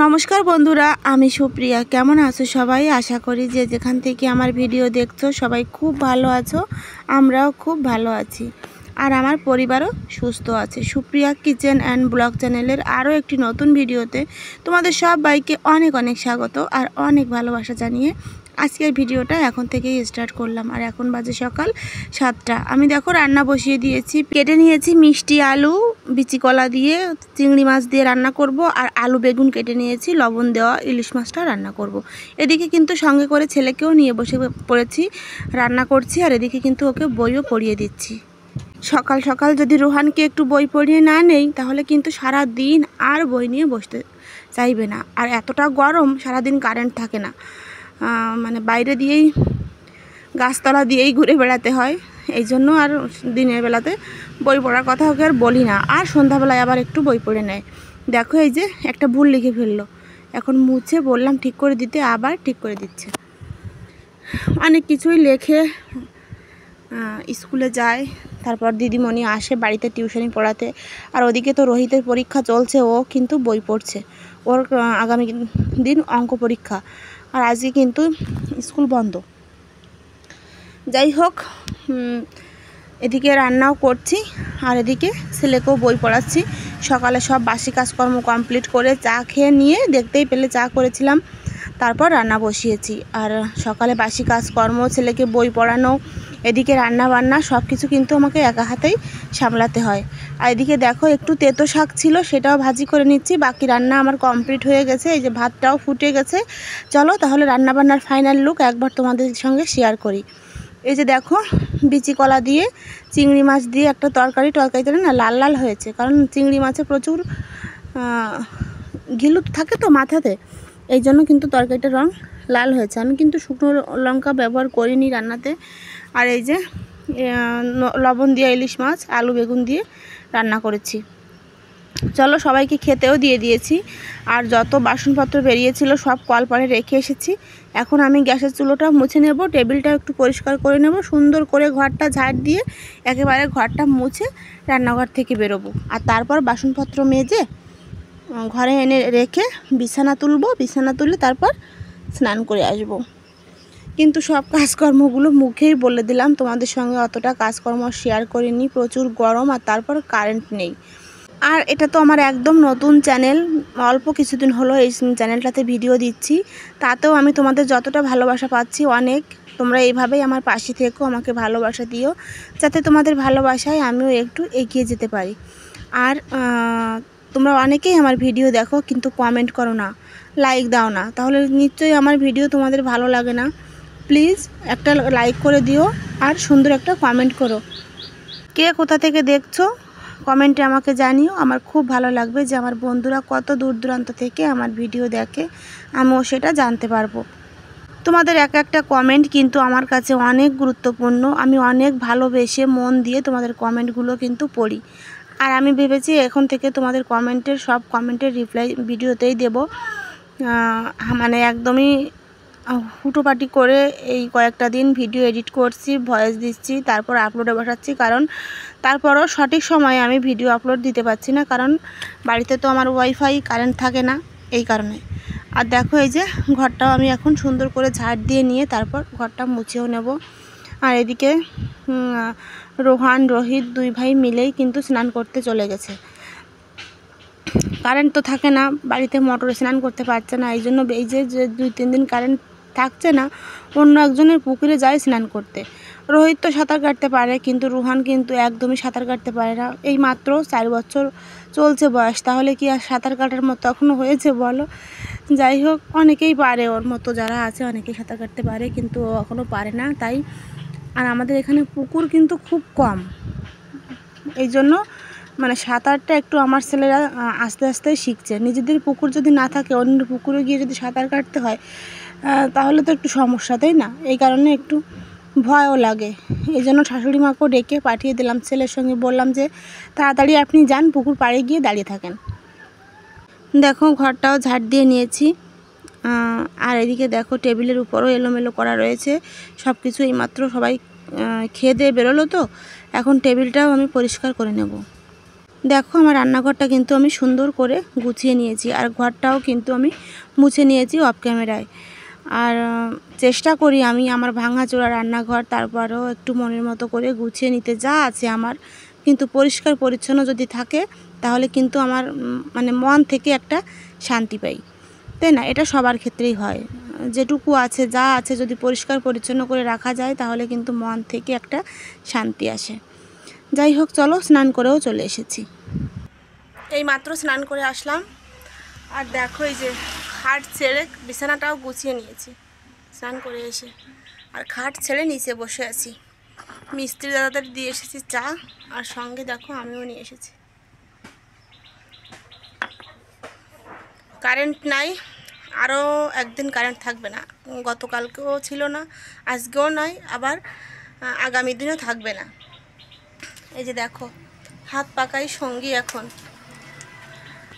নমস্কার বন্ধুরা, আমি সুপ্রিয়া। কেমন আছো সবাই? আশা করি যে যেখান থেকে আমার ভিডিও দেখছো সবাই খুব ভালো আছো। আমরাও খুব ভালো আছি আর আমার পরিবারও সুস্থ আছে। সুপ্রিয়া কিচেন অ্যান্ড ব্লগ চ্যানেলের আরও একটি নতুন ভিডিওতে তোমাদের সবাইকে অনেক অনেক স্বাগত আর অনেক ভালোবাসা জানিয়ে আজকের ভিডিওটা এখন থেকেই স্টার্ট করলাম। আর এখন বাজে সকাল 7টা। আমি দেখো রান্না বসিয়ে দিয়েছি। কেটে নিয়েছি মিষ্টি আলু, বিচি কলা দিয়ে চিংড়ি মাছ দিয়ে রান্না করব, আর আলু বেগুন কেটে নিয়েছি, লবণ দেওয়া ইলিশ মাছটা রান্না করব। এদিকে কিন্তু সঙ্গে করে ছেলেকেও নিয়ে বসে পড়েছি, রান্না করছি। আর এদিকে কিন্তু ওকে বইও পড়িয়ে দিচ্ছি। সকাল সকাল যদি রোহানকে একটু বই পড়িয়ে না নেই তাহলে কিন্তু সারা দিন আর বই নিয়ে বসতে চাইবে না। আর এতটা গরম, সারাদিন কারেন্ট থাকে না, মানে বাইরে দিয়েই গাছতলা দিয়েই ঘুরে বেড়াতে হয়। এই জন্য আর দিনের বেলাতে বই পড়ার কথা ওকে আর বলি না। আর সন্ধ্যাবেলায় আবার একটু বই পড়ে নেয়। দেখো এই যে একটা ভুল লিখে ফেললো, এখন মুছে বললাম ঠিক করে দিতে, আবার ঠিক করে দিচ্ছে। অনেক কিছুই লেখে, স্কুলে যায়, তারপর দিদিমণি আসে বাড়িতে টিউশনি পড়াতে। আর ওদিকে তো রোহিতের পরীক্ষা চলছে, ও কিন্তু বই পড়ছে। ওর আগামী দিন অঙ্ক পরীক্ষা, আর আজকে কিন্তু স্কুল বন্ধ। যাই হোক, এদিকে রান্নাও করছি আর এদিকে ছেলেকেও বই পড়াচ্ছি। সকালে সব বাসি কাজকর্ম কমপ্লিট করে চা খেয়ে নিয়ে, দেখতেই পেলে চা করেছিলাম, তারপর রান্না বসিয়েছি। আর সকালে বাসি কাজকর্ম, ছেলেকে বই পড়ানো, এদিকে রান্না বান্না সব কিছু কিন্তু আমাকে একা হাতেই সামলাতে হয়। আর এদিকে দেখো একটু তেতো শাক ছিল, সেটাও ভাজি করে নিচ্ছি। বাকি রান্না আমার কমপ্লিট হয়ে গেছে, এই যে ভাতটাও ফুটে গেছে। চলো তাহলে রান্না বান্নার ফাইনাল লুক একবার তোমাদের সঙ্গে শেয়ার করি। এই যে দেখো বিচি কলা দিয়ে চিংড়ি মাছ দিয়ে একটা তরকারিটা না লাল লাল হয়েছে, কারণ চিংড়ি মাছে প্রচুর ঘিলু থাকে তো মাথাতে, এই জন্য কিন্তু তরকারিটার রং লাল হয়েছে। আমি কিন্তু শুকনো লঙ্কা ব্যবহার করিনি রান্নাতে। আর এই যে লবণ দিয়ে ইলিশ মাছ আলু বেগুন দিয়ে রান্না করেছি। চলো সবাইকে খেতেও দিয়ে দিয়েছি। আর যত বাসনপত্র বেরিয়েছিল সব কলপাড়ে রেখে এসেছি। এখন আমি গ্যাসের চুলোটা মুছে নেব, টেবিলটা একটু পরিষ্কার করে নেব, সুন্দর করে ঘরটা ঝাড় দিয়ে একেবারে ঘরটা মুছে রান্নাঘর থেকে বেরোবো। আর তারপর বাসনপত্র মেজে ঘরে এনে রেখে বিছানা তুলবো, বিছানা তুলে তারপর স্নান করে আসব। কিন্তু সব কাজকর্মগুলো মুখেই বলে দিলাম, তোমাদের সঙ্গে অতটা কাজকর্ম শেয়ার করিনি, প্রচুর গরম আর তারপর কারেন্ট নেই। আর এটা তো আমার একদম নতুন চ্যানেল, অল্প কিছুদিন হলো এই চ্যানেলটাতে ভিডিও দিচ্ছি, তাতেও আমি তোমাদের যতটা ভালোবাসা পাচ্ছি অনেক। তোমরা এইভাবেই আমার পাশে থেকো, আমাকে ভালোবাসা দিও, যাতে তোমাদের ভালোবাসায় আমিও একটু এগিয়ে যেতে পারি। আর তোমরা অনেকেই আমার ভিডিও দেখো কিন্তু কমেন্ট করো না, লাইক দাও না, তাহলে নিশ্চয়ই আমার ভিডিও তোমাদের ভালো লাগে না। প্লিজ একটা লাইক করে দিও আর সুন্দর একটা কমেন্ট করো। কে কোথা থেকে দেখছো কমেন্টে আমাকে জানিও, আমার খুব ভালো লাগবে যে আমার বন্ধুরা কত দূর দূরান্ত থেকে আমার ভিডিও দেখে, আমিও সেটা জানতে পারবো। তোমাদের এক একটা কমেন্ট কিন্তু আমার কাছে অনেক গুরুত্বপূর্ণ। আমি অনেক ভালোবেসে মন দিয়ে তোমাদের কমেন্টগুলো কিন্তু পড়ি। আর আমি ভেবেছি এখন থেকে তোমাদের কমেন্টের সব কমেন্টের রিপ্লাই ভিডিওতেই দেব। মানে একদমই হুটোপাটি করে এই কয়েকটা দিন ভিডিও এডিট করছি, ভয়েস দিচ্ছি, তারপর আপলোডে বসাচ্ছি। কারণ তারপরও সঠিক সময়ে আমি ভিডিও আপলোড দিতে পারছি না, কারণ বাড়িতে তো আমার ওয়াইফাই কারেন্ট থাকে না, এই কারণে। আর দেখো এই যে ঘরটাও আমি এখন সুন্দর করে ঝাড় দিয়ে নিয়ে তারপর ঘরটা মুছেও নেব। আর এদিকে রোহান রোহিত দুই ভাই মিলেই কিন্তু স্নান করতে চলে গেছে। কারেন্ট তো থাকে না বাড়িতে, মোটরে স্নান করতে পারছে না, এই জন্য এই যে 2-3 দিন কারেন্ট থাকছে না, অন্য একজনের পুকুরে যায় স্নান করতে। রোহিত তো সাঁতার কাটতে পারে, কিন্তু রুহান কিন্তু একদমই সাঁতার কাটতে পারে না। এই মাত্র 4 বছর চলছে বয়স, তাহলে কি আর সাঁতার কাটার মতো এখনও হয়েছে বলো? যাই হোক, অনেকেই পারে, ওর মতো যারা আছে অনেকেই সাঁতার কাটতে পারে, কিন্তু ও এখনও পারে না। তাই আর আমাদের এখানে পুকুর কিন্তু খুব কম, এই জন্য মানে সাঁতারটা একটু আমার ছেলেরা আস্তে আস্তে শিখছে। নিজেদের পুকুর যদি না থাকে, অন্য পুকুরে গিয়ে যদি সাঁতার কাটতে হয় তাহলে তো একটু সমস্যা, তাই না? এই কারণে একটু ভয়ও লাগে। এই জন্য শাশুড়ি মাকেও ডেকে পাঠিয়ে দিলাম, ছেলের সঙ্গে বললাম যে তাড়াতাড়ি আপনি যান, পুকুর পাড়ে গিয়ে দাঁড়িয়ে থাকেন। দেখো ঘরটাও ঝাড় দিয়ে নিয়েছি। আর এদিকে দেখো টেবিলের উপরও এলোমেলো করা রয়েছে সব কিছু। এইমাত্র সবাই খেয়ে দিয়ে বেরোলো, তো এখন টেবিলটাও আমি পরিষ্কার করে নেব। দেখো আমার রান্নাঘরটা কিন্তু আমি সুন্দর করে গুছিয়ে নিয়েছি, আর ঘরটাও কিন্তু আমি মুছে নিয়েছি অফ ক্যামেরায়। আর চেষ্টা করি আমি আমার ভাঙাচোরা রান্নাঘর তারপরেও একটু মনের মতো করে গুছিয়ে নিতে, যা আছে আমার কিন্তু পরিষ্কার পরিচ্ছন্ন যদি থাকে তাহলে কিন্তু আমার মানে মন থেকে একটা শান্তি পাই, তাই না? এটা সবার ক্ষেত্রেই হয়, যেটুকু আছে যা আছে যদি পরিষ্কার পরিচ্ছন্ন করে রাখা যায় তাহলে কিন্তু মন থেকে একটা শান্তি আসে। যাই হোক, চলো স্নান করেও চলে এসেছি। এই মাত্র স্নান করে আসলাম, আর দেখো এই যে খাট ছেড়ে বিছানাটাও গুছিয়ে নিয়েছি স্নান করে এসে, আর খাট ছেড়ে নিচে বসে আছি। মিস্ত্রি দাদাদের দিয়ে এসেছি চা, আর সঙ্গে দেখো আমিও নিয়ে এসেছি। কারেন্ট নাই, আরও একদিন কারেন্ট থাকবে না, গতকালকেও ছিল না, আজকেও নাই, আবার আগামী দিনও থাকবে না। এই যে দেখো হাত পাকাই সঙ্গী, এখন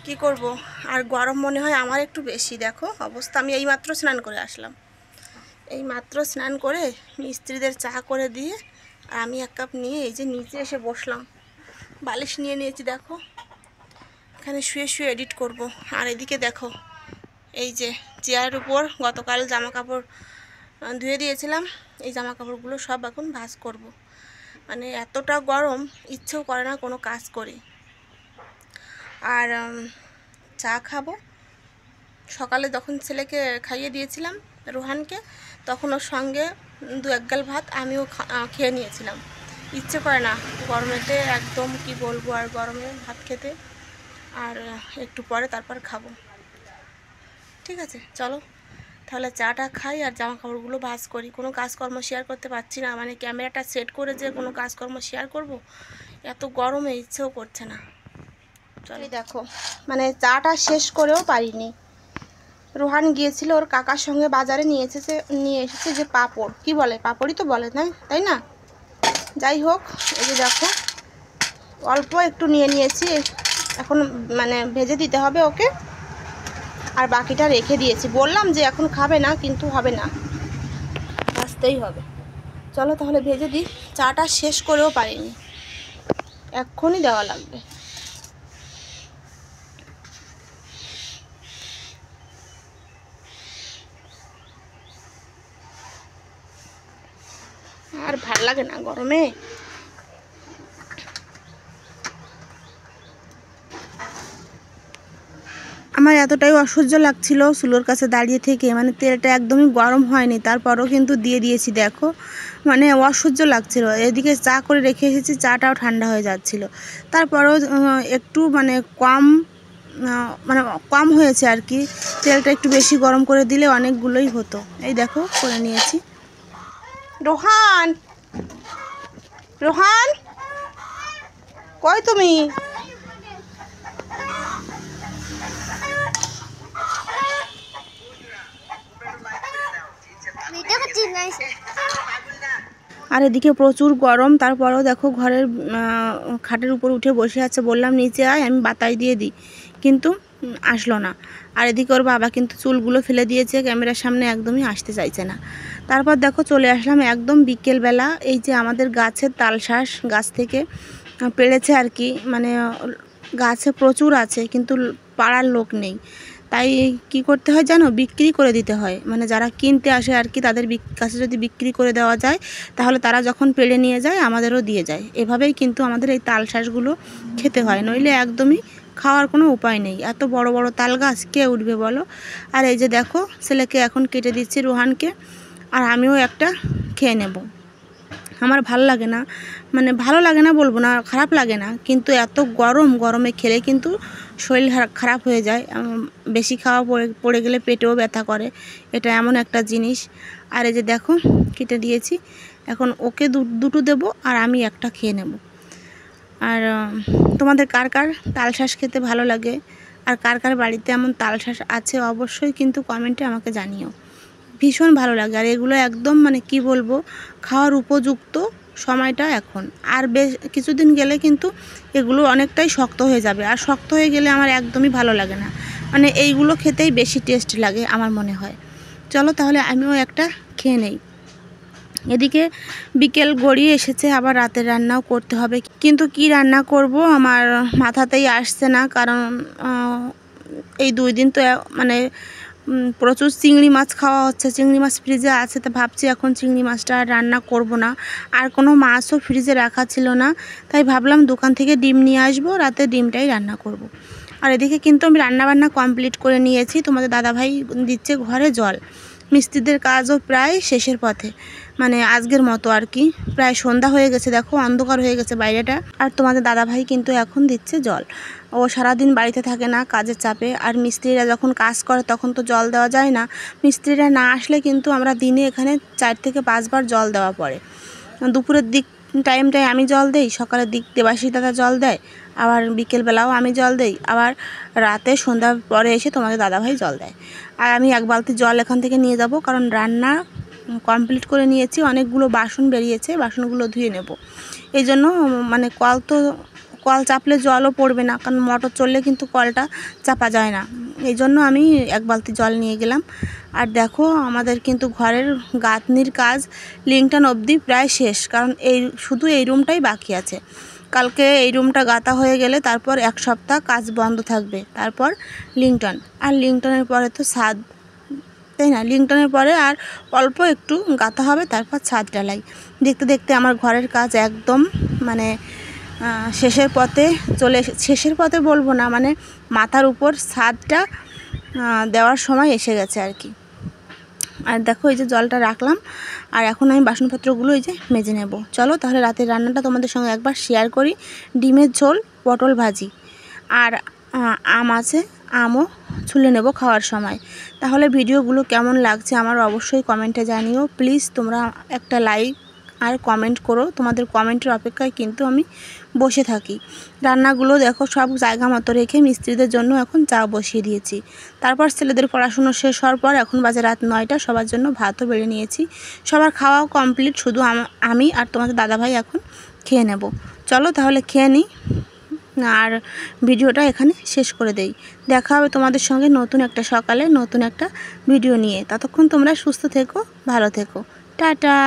কি করব, আর গরম মনে হয় আমার একটু বেশি। দেখো অবস্থা, আমি এইমাত্র স্নান করে আসলাম, এই মাত্র স্নান করে মিস্ত্রিদের চা করে দিয়ে আর আমি এক কাপ নিয়ে এই যে নিচে এসে বসলাম, বালিশ নিয়ে নিয়েছি। দেখো এখানে শুয়ে শুয়ে এডিট করব। আর এদিকে দেখো এই যে চেয়ারের উপর গতকাল জামা কাপড় ধুয়ে দিয়েছিলাম, এই জামা কাপড়গুলো সব এখন ভাঁজ করব। মানে এতটা গরম, ইচ্ছেও করে না কোনো কাজ করি। আর চা খাবো, সকালে যখন ছেলেকে খাইয়ে দিয়েছিলাম রোহানকে, তখন ওর সঙ্গে 2-1 গাল ভাত আমিও খেয়ে নিয়েছিলাম। ইচ্ছে করে না গরমেতে, একদম কি বলবো আর গরমে ভাত খেতে। আর একটু পরে তারপর খাবো। ঠিক আছে, চলো তাহলে চাটা খাই আর জামা কাপড়গুলো ভাঁজ করি। কোনো কাজকর্ম শেয়ার করতে পারছি না, মানে ক্যামেরাটা সেট করে যে কোনো কাজকর্ম শেয়ার করব, এত গরমে ইচ্ছেও করছে না। চলো দেখো, মানে চাটা শেষ করেও পারিনি। রোহান গিয়েছিল ওর কাকার সঙ্গে বাজারে, নিয়ে এসেছে যে পাঁপড়, কি বলে পাঁপড়ই তো বলে, তাই না? যাই হোক, এই যে দেখো অল্প একটু নিয়ে নিয়েছি, এখন মানে ভেজে দিতে হবে ওকে, আর বাকিটা রেখে দিয়েছি। বললাম যে এখন খাবে না, কিন্তু হবে না, ভাজতেই হবে। চলো তাহলে ভেজে দিই, চাটা শেষ করেও পারিনি, এক্ষুনি দেওয়া লাগবে। আর ভাল লাগে না গরমে। আমার এতটাই অসহ্য লাগছিল চুলোর কাছে দাঁড়িয়ে থেকে, মানে তেলটা একদমই গরম হয়নি, তারপরও কিন্তু দিয়ে দিয়েছি। দেখো মানে অসহ্য লাগছিল। এদিকে চা করে রেখে এসেছি, চাটাও ঠান্ডা হয়ে যাচ্ছিল, তারপরও একটু মানে কম হয়েছে আর কি। তেলটা একটু বেশি গরম করে দিলে অনেকগুলোই হতো। এই দেখো করে নিয়েছি। রোহান, রোহান কই তুমি? আর এদিকে প্রচুর গরম, তারপরেও দেখো ঘরের খাটের উপর উঠে বসে আছে। বললাম নিচে আয়, আমি বাতাস দিয়ে দিই, কিন্তু আসলো না। আর এদিকে ওর বাবা কিন্তু চুলগুলো ফেলে দিয়েছে, ক্যামেরার সামনে একদমই আসতে চাইছে না। তারপর দেখো চলে আসলাম একদম বিকেলবেলা। এই যে আমাদের গাছের তালশাঁস গাছ থেকে পেড়েছে আর কি, মানে গাছে প্রচুর আছে কিন্তু পাড়ার লোক নেই, তাই কি করতে হয় জানো, বিক্রি করে দিতে হয়। মানে যারা কিনতে আসে আর কি, তাদের কাছে যদি বিক্রি করে দেওয়া যায় তাহলে তারা যখন পেড়ে নিয়ে যায় আমাদেরও দিয়ে যায়। এভাবেই কিন্তু আমাদের এই তাল শাঁসগুলো খেতে হয়, নইলে একদমই খাওয়ার কোনো উপায় নেই। এত বড় বড় তাল গাছ কে উঠবে বলো। আর এই যে দেখো ছেলেকে এখন কেটে দিচ্ছি, রোহানকে, আর আমিও একটা খেয়ে নেব। আমার ভালো লাগে না, মানে ভালো লাগে না বলবো না, খারাপ লাগে না, কিন্তু এত গরমে খেলে কিন্তু শরীর খারাপ হয়ে যায়। বেশি খাওয়া পড়ে গেলে পেটেও ব্যথা করে, এটা এমন একটা জিনিস। আর এই যে দেখো কেটে দিয়েছি, এখন ওকে দুটো দেবো আর আমি একটা খেয়ে নেব। আর তোমাদের কার কার তালশাঁস খেতে ভালো লাগে, আর কার কার বাড়িতে এমন তালশাঁস আছে অবশ্যই কিন্তু কমেন্টে আমাকে জানিও। ভীষণ ভালো লাগে, আর এগুলো একদম মানে কি বলবো, খাওয়ার উপযুক্ত সময়টা এখন। আর বেশ কিছুদিন গেলে কিন্তু এগুলো অনেকটাই শক্ত হয়ে যাবে, আর শক্ত হয়ে গেলে আমার একদমই ভালো লাগে না, মানে এইগুলো খেতেই বেশি টেস্ট লাগে আমার মনে হয়। চলো তাহলে আমিও একটা খেয়ে নেই। এদিকে বিকেল গড়িয়ে এসেছে, আবার রাতের রান্নাও করতে হবে, কিন্তু কি রান্না করব আমার মাথাতেই আসছে না। কারণ এই 2 দিন তো মানে প্রচুর চিংড়ি মাছ খাওয়া হচ্ছে, চিংড়ি মাছ ফ্রিজে আছে, তো ভাবছি এখন চিংড়ি মাছটা আর রান্না করব না। আর কোনো মাছও ফ্রিজে রাখা ছিল না, তাই ভাবলাম দোকান থেকে ডিম নিয়ে আসবো, রাতে ডিমটাই রান্না করব। আর এদিকে কিন্তু আমি রান্নাবান্না কমপ্লিট করে নিয়েছি। তোমাদের দাদাভাই দিচ্ছে ঘরে জল, মিস্ত্রিদের কাজও প্রায় শেষের পথে, মানে আজকের মতো আর কি। প্রায় সন্ধ্যা হয়ে গেছে, দেখো অন্ধকার হয়ে গেছে বাইরেটা। আর তোমাদের দাদাভাই কিন্তু এখন দিচ্ছে জল। ও সারাদিন বাড়িতে থাকে না কাজের চাপে, আর মিস্ত্রিরা যখন কাজ করে তখন তো জল দেওয়া যায় না। মিস্ত্রিরা না আসলে কিন্তু আমরা দিনে এখানে 4 থেকে 5 বার জল দেওয়া পড়ে। দুপুরের দিক টাইমটায় আমি জল দেই, সকালের দিক দেবাশিস দাদা জল দেয়, আবার বিকেলবেলাও আমি জল দেই, আবার রাতে সন্ধ্যার পরে এসে তোমাদের দাদাভাই জল দেয়। আর আমি 1 বালতি জল এখান থেকে নিয়ে যাব, কারণ রান্না কমপ্লিট করে নিয়েছি। অনেকগুলো বাসন বেরিয়েছে, বাসনগুলো ধুয়ে নেব। এই জন্য মানে কল চাপলে জলও পড়বে না, কারণ মোটর চললে কিন্তু কলটা চাপা যায় না। এই জন্য আমি 1 বালতি জল নিয়ে গেলাম। আর দেখো আমাদের কিন্তু ঘরের গাঁথনির কাজ লিংটন অবধি প্রায় শেষ, কারণ শুধু এই রুমটাই বাকি আছে। কালকে এই রুমটা গাঁথা হয়ে গেলে তারপর 1 সপ্তাহ কাজ বন্ধ থাকবে, তারপর লিংটন। আর লিংটনের পরে তো ছাদ, তাই না? লিংটনের পরে আর অল্প একটু গাঁথা হবে, তারপর ছাদ ঢালাই। দেখতে দেখতে আমার ঘরের কাজ একদম মানে শেষের পথে শেষের পথে বলবো না, মানে মাথার উপর ছাদটা দেওয়ার সময় এসে গেছে আর কি। আর দেখো এই যে জলটা রাখলাম, আর এখন আমি বাসনপত্রগুলো এই যে মেজে নেব। চলো তাহলে রাতের রান্নাটা তোমাদের সঙ্গে একবার শেয়ার করি। ডিমের ঝোল, পটল ভাজি, আর আম আছে, আমও ছুলে নেব খাওয়ার সময়। তাহলে ভিডিওগুলো কেমন লাগছে আমার অবশ্যই কমেন্টে জানিও। প্লিজ তোমরা একটা লাইক আর কমেন্ট করো, তোমাদের কমেন্টের অপেক্ষায় কিন্তু আমি বসে থাকি। রান্নাগুলো দেখো সব জায়গা মতো রেখে মিস্ত্রিদের জন্য এখন চা বসিয়ে দিয়েছি। তারপর ছেলেদের পড়াশুনো শেষ হওয়ার পর এখন বাজে রাত 9টা, সবার জন্য ভাতও বেড়ে নিয়েছি। সবার খাওয়াও কমপ্লিট, শুধু আমি আর তোমাদের দাদাভাই এখন খেয়ে নেব। চলো তাহলে খেয়ে নিই, আর ভিডিওটা এখানে শেষ করে দেই। দেখা হবে তোমাদের সঙ্গে নতুন একটা সকালে নতুন একটা ভিডিও নিয়ে। ততক্ষণ তোমরা সুস্থ থেকো, ভালো থেকো, টাটা।